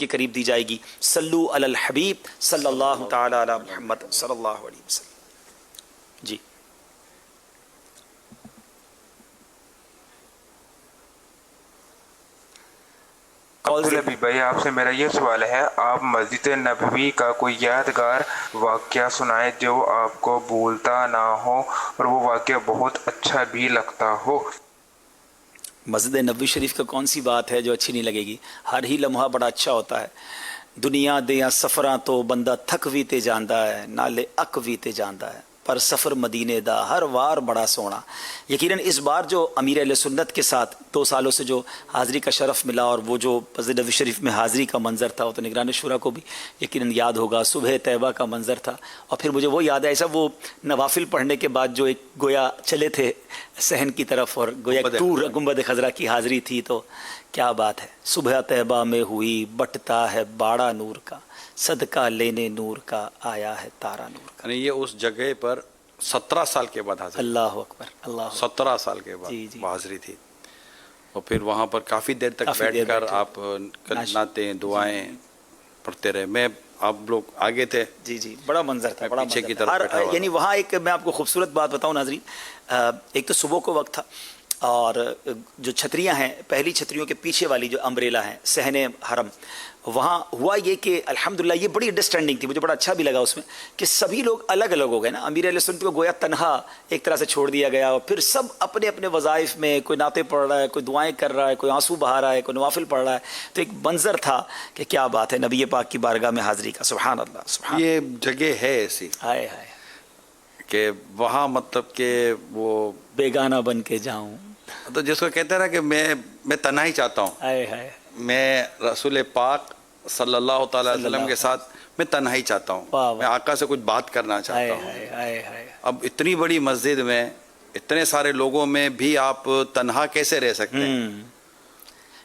کے قریب دی جائے گی. صلو علی الحبیب صلی اللہ تعالی علی محمد صلی اللہ علیہ وسلم. جی عبدالحبیب بھائی، آپ سے میرا یہ سوال ہے، آپ مسجد نبوی کا کوئی یادگار واقعہ سنائیں جو آپ کو بھولتا نہ ہو اور وہ واقعہ بہت اچھا بھی لگتا ہو. مسجد نبوی شریف کا کون سی بات ہے جو اچھی نہیں لگے گی؟ ہر ہی لمحہ بڑا اچھا ہوتا ہے. دنیا دیاں سفراں تو بندہ تھک بھی تے جاندا ہے، نالے اک بھی تے جاندا ہے، پر سفر مدینے دا ہر وار بڑا سونا. یقیناً اس بار جو امیر اہل سنت کے ساتھ 2 سالوں سے جو حاضری کا شرف ملا، اور وہ جو مسجد نبوی شریف میں حاضری کا منظر تھا، وہ تو نگران شورا کو بھی یقیناً یاد ہوگا. صبح طیبہ کا منظر تھا، اور پھر مجھے وہ یاد ہے ایسا وہ نوافل پڑھنے کے بعد جو ایک گویا چلے تھے صحن کی طرف، اور گویا ایک ٹور گنبد خضرا کی حاضری تھی. تو کیا بات ہے، صبح طیبہ میں ہوئی بٹتا ہے باڑا نور کا، صدقہ لینے نور کا آیا ہے تارا نور کا. یعنی یہ اس جگہ پر 17 سال کے بعد حاضری، اللہ اکبر، اللہ اکبر. 17 سال کے بعد جی جی. حاضری تھی. اور پھر وہاں پر کافی دیر تک بیٹھ کر آپ نعتیں دعائیں پڑھتے رہے. میں آپ لوگ آگے تھے. جی جی، بڑا منظر تھا، بڑا پیچھے منظر کی تھا. طرف بیٹھا ہوا یعنی وہاں ایک میں آپ کو خوبصورت بات بتاؤں ناظرین، ایک تو صبح کو وقت تھا، اور جو چھتریاں ہیں پہلی چھتریوں کے پیچھے والی جو امبریلا ہیں صحن حرم، وہاں ہوا یہ کہ الحمدللہ یہ بڑی انڈرسٹینڈنگ تھی. مجھے بڑا اچھا بھی لگا اس میں کہ سبھی لوگ الگ الگ ہو گئے نا. امیر اہل سنت کو گویا تنہا ایک طرح سے چھوڑ دیا گیا، اور پھر سب اپنے اپنے وظائف میں، کوئی نعتیں پڑھ رہا ہے، کوئی دعائیں کر رہا ہے، کوئی آنسو بہا رہا ہے، کوئی نوافل پڑھ رہا ہے. تو ایک منظر تھا کہ کیا بات ہے نبی پاک کی بارگاہ میں حاضری کا. سبحان اللہ، سبحان یہ جگہ ہے ایسی ہائے ہائے کہ وہاں مطلب کہ وہ بیگانہ بن کے جاؤں. تو جس کو کہتے ہیں نا کہ میں تنہائی چاہتا ہوں، ہائے ہائے میں رسول پاک صلی اللہ تعالی علیہ وسلم کے ساتھ میں تنہائی چاہتا ہوں، میں آقا سے کچھ بات کرنا چاہتا ہوں. اب اتنی بڑی مسجد میں اتنے سارے لوگوں میں بھی آپ تنہا کیسے رہ سکتے ہیں؟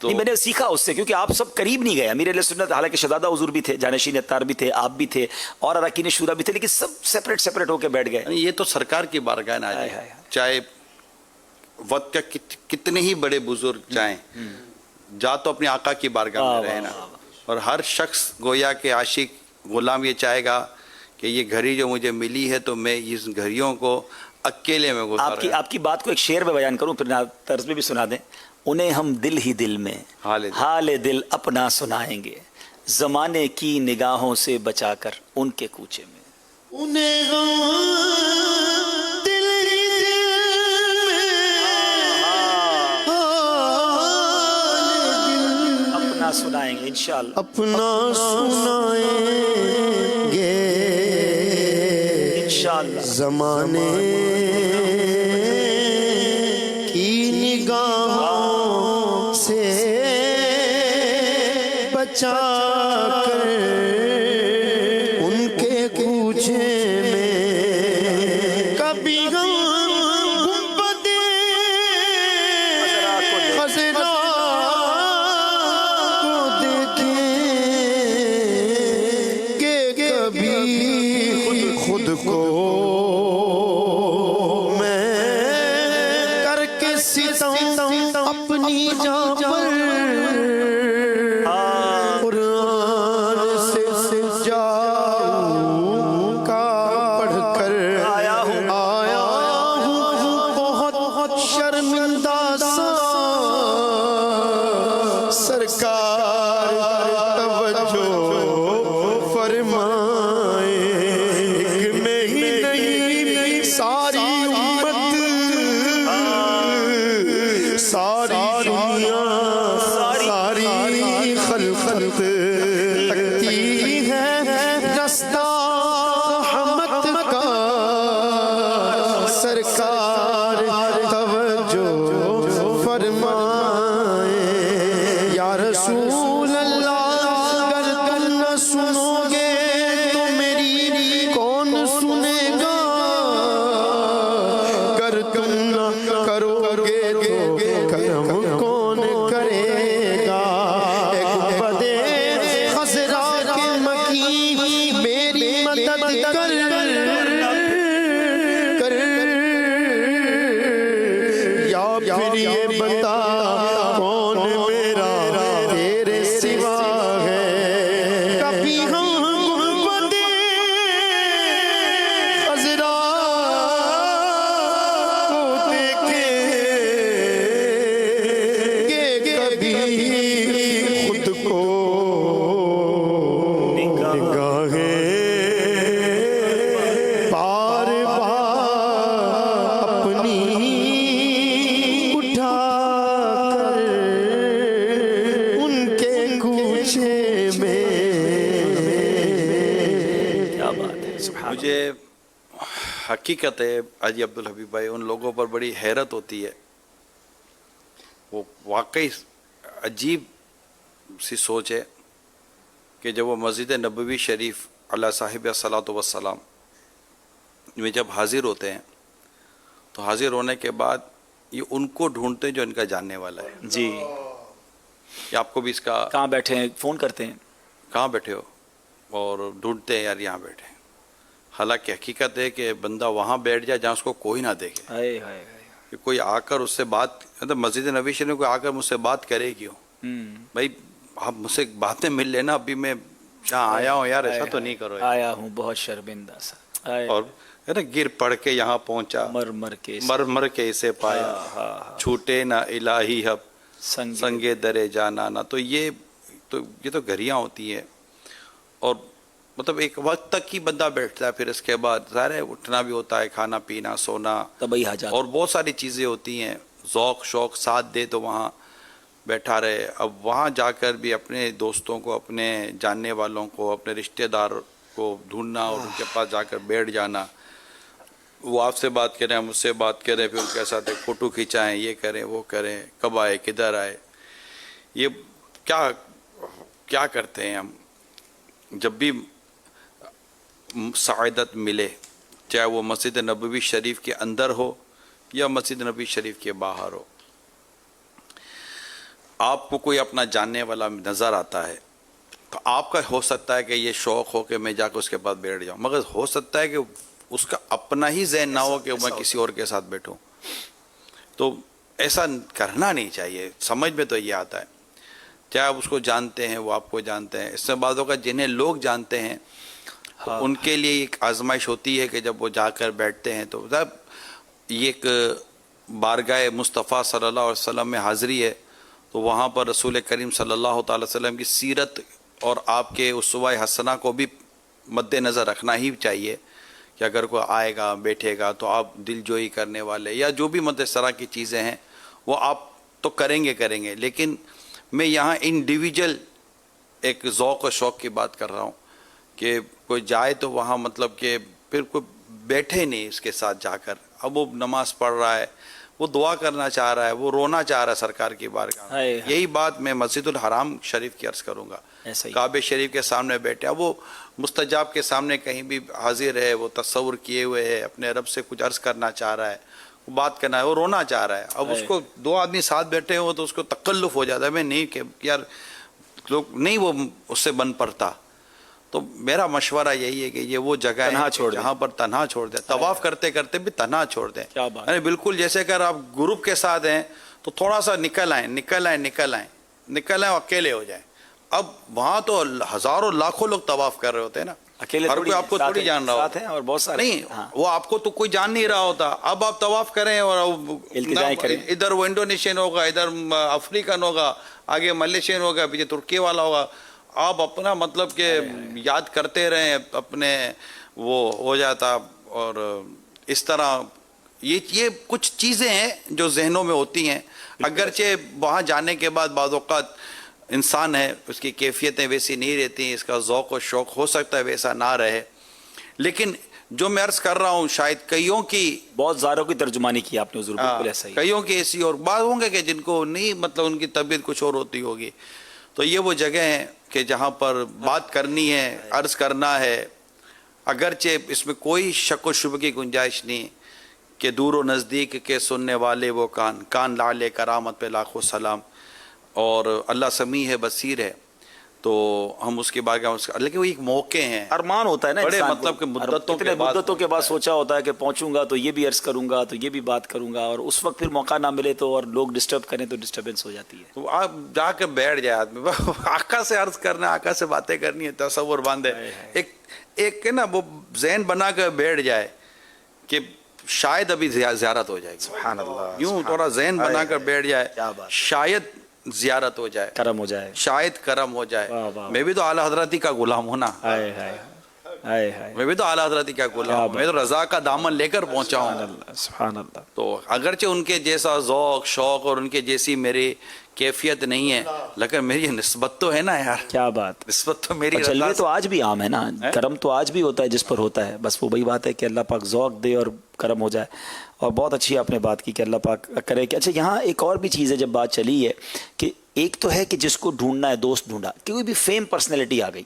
نہیں، میں نے سیکھا اس سے، کیونکہ آپ سب قریب نہیں گئے. امیر اہل سنت حالانکہ شہزادہ حضور بھی تھے، جانشین اتار بھی تھے، آپ بھی تھے، اور اراکین شورا بھی تھے، لیکن سب سپریٹ ہو کے بیٹھ گئے. یہ تو سرکار کی بارگاہ نازل ہے، چاہے وقت کا کتنے ہی بڑے بزرگ چاہیں، جا تو اپنے آقا کی بارگاہ میں رہے نا. اور ہر شخص گویا کے عاشق غلام یہ چاہے گا کہ یہ گھڑی جو مجھے ملی ہے تو میں اس گھڑیوں کو اکیلے میں گزاروں. آپ کی بات کو ایک شعر میں بیان کروں، پھر طرز میں بھی سنا دیں. انہیں ہم دل ہی دل میں حال دل اپنا سنائیں گے، زمانے کی نگاہوں سے بچا کر ان کے کوچے میں. انہیں ہم دل ہی دل میں اپنا سنائیں گے انشاءاللہ، اپنا سنائیں گے انشاءاللہ. زمانے کی نگاہوں سے بچا کر ان کے کوچے میں کبھی ہم گنبد خضرا کو دیکھیں کہ کبھی خود کو اپنی جان پر قرآن سے جاؤں کا پڑھ کر آیا ہوں بہت شرمندہ سا. سرکار توجہ فرمائے، میں ہی نہیں ساری امت، ساری دنیا، ساری خلقت تکتی ہے رستہ رحمت کا. سرکار توجہ فرمائے. یا رسول اللہ، اگر تم نہ سنو گے تو میری کون سنے گا؟ اگر تم نہ کرو گے تو کرم کون کرے گا؟ ایک بدے کیا بات ہے، سبحان مجھے حقیقت ہے حاجی عبدالحبیب بھائی، ان لوگوں پر بڑی حیرت ہوتی ہے. وہ واقعی عجیب سی سوچ ہے کہ جب وہ مسجد نبوی شریف علیہ صاحب الصلاۃ والسلام میں جب حاضر ہوتے ہیں تو حاضر ہونے کے بعد یہ ان کو ڈھونڈتے ہیں جو ان کا جاننے والا ہے. جی. یہ آپ کو بھی اس کا کہاں بیٹھے ہیں فون کرتے ہیں. کہاں بیٹھے ہو اور ڈھونڈتے ہیں یار یہاں بیٹھے ہیں. حالانکہ حقیقت ہے کہ بندہ وہاں بیٹھ جائے جہاں اس کو کوئی نہ دیکھے. ہائے ہائے ہائے. کہ کوئی آ کر اس سے بات، مطلب مسجد نبوی شریف کوئی آ کر مجھ سے بات کرے کیوں بھائی؟ آپ مجھ سے باتیں مل لینا، ابھی میں جہاں آیا ہوں یار ایسا تو نہیں کرو یار. آیا ہوں بہت شرمندہ سا. اور ہے نا گر پڑ کے یہاں پہنچا، مر مر کے مر کے اسے پایا، چھوٹے نہ الہی اب سنگے درے جانا نہ. تو یہ تو گھریاں ہوتی ہیں، اور مطلب ایک وقت تک ہی بندہ بیٹھتا ہے، پھر اس کے بعد ظاہر ہے اٹھنا بھی ہوتا ہے، کھانا پینا سونا طبعی حاجات اور بہت ساری چیزیں ہوتی ہیں. ذوق شوق ساتھ دے تو وہاں بیٹھا رہے. اب وہاں جا کر بھی اپنے دوستوں کو، اپنے جاننے والوں کو، اپنے رشتہ دار کو ڈھونڈنا اور ان کے پاس جا کر بیٹھ جانا. وہ آپ سے بات کریں، مجھ سے بات کریں، پھر ان کے ساتھ فوٹو کھینچائیں، یہ کریں وہ کریں، کب آئے کدھر آئے. یہ کیا کرتے ہیں ہم؟ جب بھی سعادت ملے، چاہے وہ مسجد نبوی شریف کے اندر ہو یا مسجد نبوی شریف کے باہر ہو، آپ کو کوئی اپنا جاننے والا نظر آتا ہے تو آپ کا ہو سکتا ہے کہ یہ شوق ہو کہ میں جا کے اس کے پاس بیٹھ جاؤں، مگر ہو سکتا ہے کہ اس کا اپنا ہی ذہن نہ ہو کہ میں کسی اور کے ساتھ بیٹھوں. تو ایسا کرنا نہیں چاہیے. سمجھ میں تو یہ آتا ہے، چاہے آپ اس کو جانتے ہیں، وہ آپ کو جانتے ہیں. اس سے بعضوں کا جنہیں لوگ جانتے ہیں ان کے لیے ایک آزمائش ہوتی ہے کہ جب وہ جا کر بیٹھتے ہیں تو یہ ایک بارگاہ مصطفیٰ صلی اللہ علیہ وسلم میں حاضری ہے، تو وہاں پر رسول کریم صلی اللہ تعالی وسلم کی سیرت اور آپ کے اسوہ حسنہ کو بھی مد نظر رکھنا ہی چاہیے کہ اگر کوئی آئے گا بیٹھے گا تو آپ دل جوئی کرنے والے یا جو بھی اس طرح کی چیزیں ہیں وہ آپ تو کریں گے. لیکن میں یہاں انڈیویجول ایک ذوق و شوق کی بات کر رہا ہوں کہ کوئی جائے تو وہاں مطلب کہ پھر کوئی بیٹھے نہیں اس کے ساتھ جا کر. اب وہ نماز پڑھ رہا ہے، وہ دعا کرنا چاہ رہا ہے، وہ رونا چاہ رہا ہے سرکار کی بارگاہ میں. یہی بات میں مسجد الحرام شریف کی عرض کروں گا. کعبہ شریف کے سامنے بیٹھے، اب وہ مستجاب کے سامنے کہیں بھی حاضر ہے، وہ تصور کیے ہوئے ہے، اپنے رب سے کچھ عرض کرنا چاہ رہا ہے، وہ بات کرنا ہے، وہ رونا چاہ رہا ہے. اب اس کو دو آدمی ساتھ بیٹھے ہو تو اس کو تکلف ہو جاتا ہے. میں نہیں کہ یار لوگ نہیں وہ اس سے بن پڑتا. تو میرا مشورہ یہی ہے کہ یہ وہ جگہ ہے جہاں پر تنہا چھوڑ دیں. طواف کرتے کرتے بھی تنہا چھوڑ دیں. یعنی بالکل جیسے کہ آپ گروپ کے ساتھ ہیں تو تھوڑا سا نکل آئیں اکیلے ہو جائیں. اب وہاں تو ہزاروں لاکھوں لوگ طواف کر رہے ہوتے ہیں نا، اکیلے ہر کوئی آپ کو تھوڑی جان رہا ہوتا ہے اور بہت سارے نہیں، وہ آپ کو تو کوئی جان نہیں رہا ہوتا. اب آپ طواف کریں اور ادھر وہ انڈونیشین ہوگا، ادھر افریقن ہوگا، آگے ملیشین ہوگا، پیچھے ترکی والا ہوگا. آپ اپنا مطلب کہ یاد کرتے رہیں، اپنے وہ ہو جاتا. اور اس طرح یہ کچھ چیزیں ہیں جو ذہنوں میں ہوتی ہیں. اگرچہ وہاں جانے کے بعد بعض اوقات انسان ہے اس کی کیفیتیں ویسی نہیں رہتی، اس کا ذوق و شوق ہو سکتا ہے ویسا نہ رہے. لیکن جو میں عرض کر رہا ہوں شاید کئیوں کی بہت زاروں کی ترجمانی کی آپ نے حضور، بالکل ایسا ہی. کئیوں کی ایسی اور بعض ہوں گے کہ جن کو نہیں مطلب ان کی طبیعت کچھ اور ہوتی ہوگی. تو یہ وہ جگہ ہیں کہ جہاں پر بات کرنی ہے، عرض کرنا ہے. اگرچہ اس میں کوئی شک و شبہ کی گنجائش نہیں کہ دور و نزدیک کے سننے والے وہ کان لعل کرامت پہ لاکھوں سلام. اور اللہ سمیع ہے، بصیر ہے، تو ہم اس کے بارگاہ لیکن وہ ایک موقع ہیں، ارمان ہوتا ہے نا بڑے انسان مطلب کہ مدتوں کے بعد سوچا ہوتا ہے کہ پہنچوں گا تو یہ بھی عرض کروں گا، تو یہ بھی بات کروں گا، اور اس وقت پھر موقع نہ ملے تو اور لوگ ڈسٹرب کریں تو ڈسٹربنس ہو جاتی ہے. تو آپ جا کے بیٹھ جائے آدمی، آقا سے عرض کرنا، آقا سے باتیں کرنی ہے، تصور باندھے ایک نا وہ ذہن بنا کر بیٹھ جائے کہ شاید ابھی زیارت ہو جائے گی. سبحان اللہ. یوں تھوڑا ذہن بنا کر بیٹھ جائے، شاید زیارت ہو جائے، کرم ہو جائے، شاید کرم ہو جائے. میں بھی تو اعلیٰ حضرت کا غلام ہوں نا. ہائے ہائے میں بھی تو اعلیٰ حضرت کیا بول رہا ہوں، میں تو رضا کا دامن لے کر پہنچا ہوں. سبحان اللہ. تو اگرچہ ان کے جیسا ذوق شوق اور ان کے جیسی میری کیفیت نہیں ہے، لیکن میری نسبت تو ہے نا یار. کیا بات. نسبت تو میری جلوے رضا تو آج بھی عام ہے نا، کرم تو آج بھی ہوتا ہے جس پر ہوتا ہے. بس وہ وہی بات ہے کہ اللہ پاک ذوق دے اور کرم ہو جائے. اور بہت اچھی آپ نے بات کی کہ اللہ پاک کرے کہ اچھا یہاں ایک اور بھی چیز ہے جب بات چلی ہے کہ ایک تو ہے کہ جس کو ڈھونڈنا ہے دوست ڈھونڈا، کوئی بھی فیم پرسنالٹی آ گئی،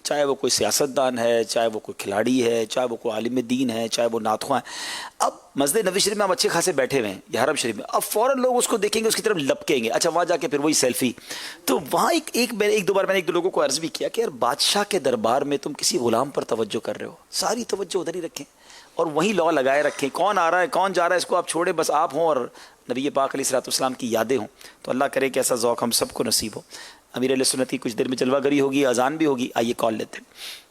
چاہے وہ کوئی سیاستدان ہے، چاہے وہ کوئی کھلاڑی ہے، چاہے وہ کوئی عالم دین ہے، چاہے وہ نعت خواں ہے. اب مسجد نبوی شریف میں آپ اچھے خاصے بیٹھے ہوئے ہیں یا حرم شریف میں، اب فوراً لوگ اس کو دیکھیں گے، اس کی طرف لپکیں گے. اچھا وہاں جا کے پھر وہی سیلفی. تو وہاں ایک دو بار میں نے ایک دو لوگوں کو عرض بھی کیا کہ یار بادشاہ کے دربار میں تم کسی غلام پر توجہ کر رہے ہو، ساری توجہ ادھر ہی رکھیں اور وہیں لو لگائے رکھیں. کون آ رہا ہے کون جا رہا ہے اس کو آپ چھوڑیں، بس آپ ہوں اور نبی پاک علیہ الصلوۃ والسلام کی یادیں ہوں. تو اللہ کرے کہ ایسا ذوق ہم سب کو نصیب ہو. امیر علیہ سنت کی کچھ دیر میں جلوہ گری ہوگی، اذان بھی ہوگی. آئیے کال لیتے ہیں.